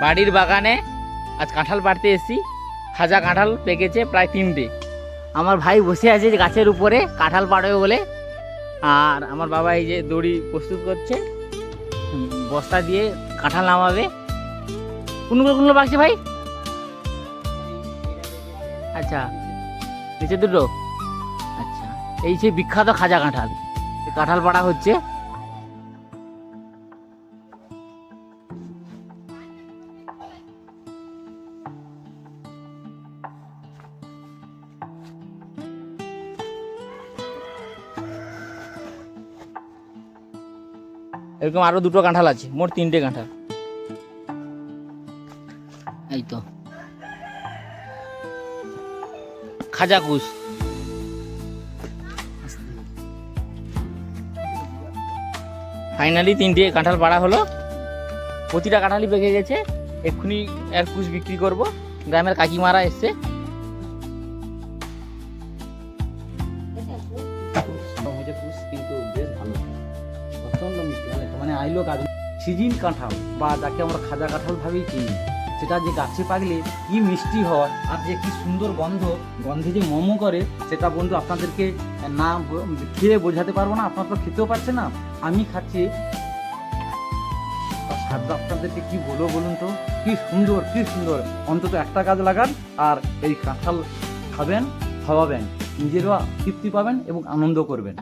বাড়ির বাগানে আজ কাঁঠাল পাড়তে এসেছি। খাজা কাঁঠাল পেকেছে প্রায় 3টে। আমার ভাই বসে আছে যে গাছের উপরে কাঁঠাল পাড়বে বলে, আর আমার বাবা এই যে দড়ি প্রস্তুত করছে, বস্তা দিয়ে কাঁঠাল নামাবে। কোনগুলো কোনগুলো বাগছে ভাই? আচ্ছা, নিচে দুটো। আচ্ছা, এই সেই বিখ্যাত খাজা কাঁঠাল, কাঁঠাল পাড়া হচ্ছে। এরকম আরো 2টো কাঁঠাল আছে, মোট 3টে কাঁঠাল। এই তো খাজা কুশ। ফাইনালি 3টে কাঁঠাল পাড়া হলো। প্রতিটা কাঁঠালই পেকে গেছে। এক্ষুনি এর কুশ বিক্রি করব। গ্রামের কাকিমারা এসছে। কিন্তু বেশ ভালো, প্রচন্ড মিষ্টি, মানে আইলো কাজ সিজিন কাঁঠাল বা যাকে আমরা খাজা কাঁঠাল ভাবেই চিনি, সেটা যে গাছে পাকলে কি মিষ্টি হয় আর যে কি সুন্দর গন্ধে যে মোমো করে, সেটা বন্ধু আপনাদেরকে না খেয়ে বোঝাতে পারবো না। আপনারা তো খেতেও পারছেন না, আমি খাচ্ছি। স্বাদটা আপনাদেরকে কি বলবো বলুন তো, কি সুন্দর কি সুন্দর। অন্তত একটা গাছ লাগান আর এই কাঁঠাল খাবেন, খাওয়াবেন, নিজেরও তৃপ্তি পাবেন এবং আনন্দ করবেন।